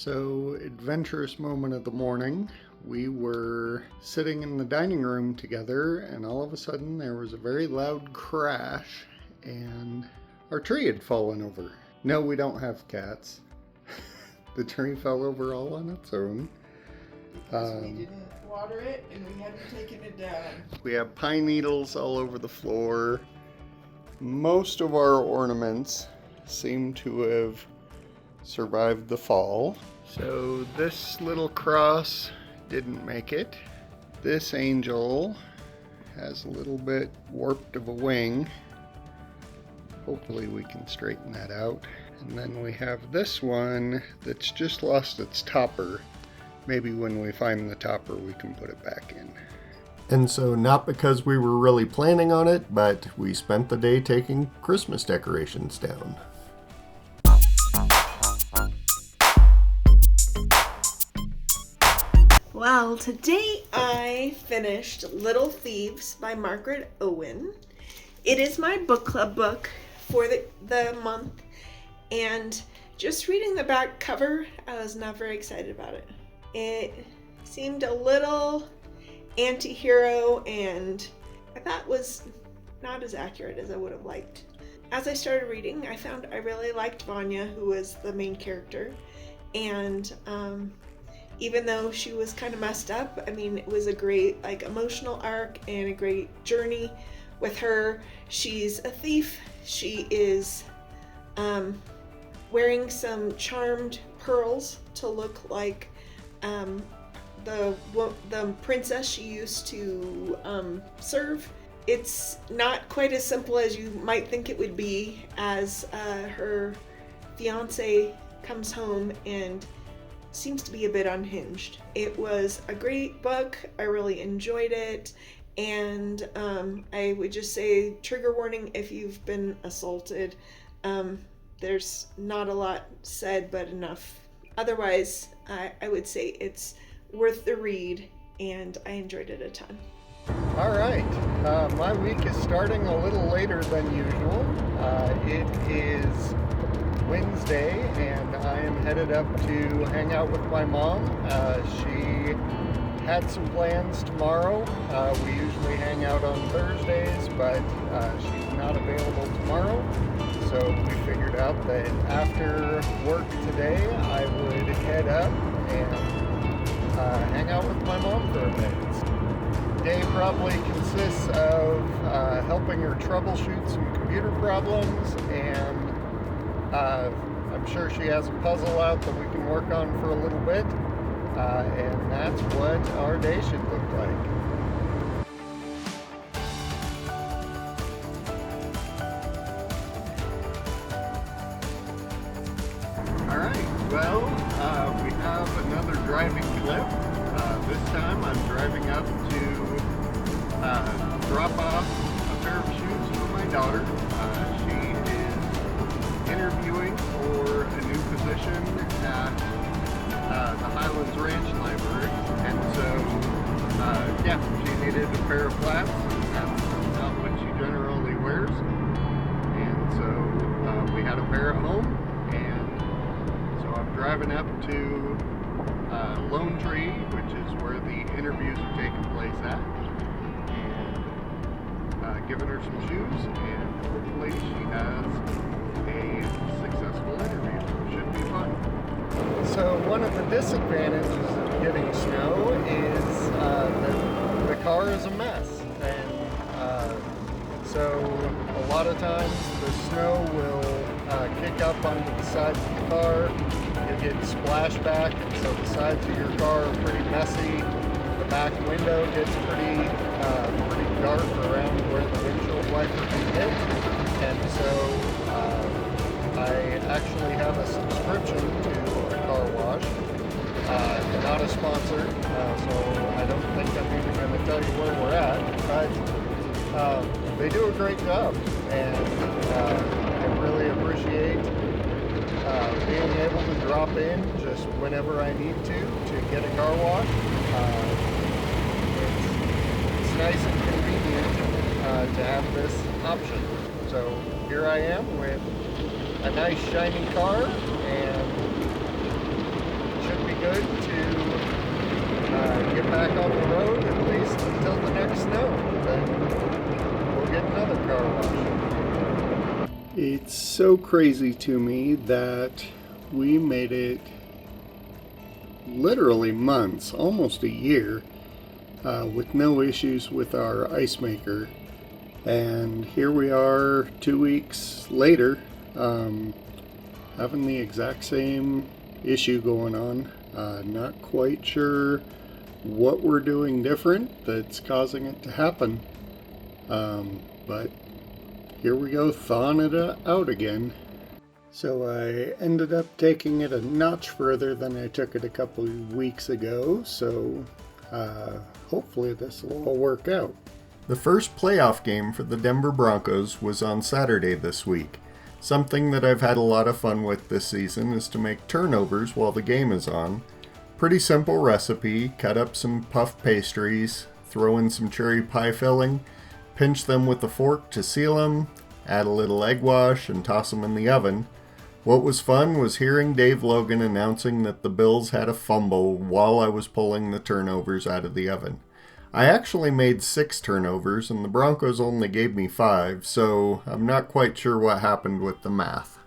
So, adventurous moment of the morning. We were sitting in the dining room together, and all of a sudden there was a very loud crash, and our tree had fallen over. No, we don't have cats. The tree fell over all on its own. Because we didn't water it and we hadn't taken it down. We have pine needles all over the floor. Most of our ornaments seem to have survived the fall. So this little cross didn't make it. This angel has a little bit warped of a wing. Hopefully we can straighten that out. And then we have this one that's just lost its topper. Maybe when we find the topper we can put it back in. And so not because we were really planning on it, but we spent the day taking Christmas decorations down. Well, today I finished Little Theives by Margaret Owen. It is my book club book for the month, and just reading the back cover, I was not very excited about it. It seemed a little anti-hero, and I thought was not as accurate as I would have liked. As I started reading, I found I really liked Vanya, who was the main character, and even though she was kind of messed up, I mean, it was a great emotional arc and a great journey with her. She's a thief. She is wearing some charmed pearls to look like the princess she used to serve. It's not quite as simple as you might think it would be, as her fiance comes home and seems to be a bit unhinged. It was a great book. I really enjoyed it, and I would just say trigger warning if you've been assaulted. There's not a lot said, but enough. Otherwise, I would say it's worth the read, and I enjoyed it a ton. All right, my week is starting a little later than usual. It is Wednesday, and I am headed up to hang out with my mom. She had some plans tomorrow. We usually hang out on Thursdays, but she's not available tomorrow. So we figured out that after work today, I would head up and hang out with my mom for a bit. The day probably consists of helping her troubleshoot some computer problems, and I'm sure she has a puzzle out that we can work on for a little bit, and that's what our day should look like. Alright, well, we have another driving clip. This time I'm driving up to drop off a pair of shoes for my daughter. She is interviewing for a new position at the Highlands Ranch Library, and so she needed a pair of flats, and that's not what she generally wears, and so we had a pair at home, and so I'm driving up to Lone Tree, which is where the interviews are taking place at, and giving her some shoes, and hopefully she has a successful interview. Should be fun. So one of the disadvantages of getting snow is that the car is a mess, and so a lot of times the snow will kick up onto the sides of the car. You'll get splashback, and so the sides of your car are pretty messy. The back window gets pretty dark around where the windshield wiper can hit, and so I actually have a subscription to a car wash. Not a sponsor, so I don't think I'm even going to tell you where we're at, but they do a great job, and I really appreciate being able to drop in just whenever I need to get a car wash. It's nice and convenient to have this option. So here I am with a nice shiny car, and back on the road at least until the next snow. Then we'll get another car wash. It's so crazy to me that we made it literally months, almost a year, with no issues with our ice maker. And here we are 2 weeks later, having the exact same issue going on. Not quite sure what we're doing different that's causing it to happen. But here we go, thawing it out again. So I ended up taking it a notch further than I took it a couple of weeks ago. So hopefully this will all work out. The first playoff game for the Denver Broncos was on Saturday this week. Something that I've had a lot of fun with this season is to make turnovers while the game is on. Pretty simple recipe: cut up some puff pastries, throw in some cherry pie filling, pinch them with a fork to seal them, add a little egg wash, and toss them in the oven. What was fun was hearing Dave Logan announcing that the Bills had a fumble while I was pulling the turnovers out of the oven. I actually made 6 turnovers and the Broncos only gave me 5, so I'm not quite sure what happened with the math.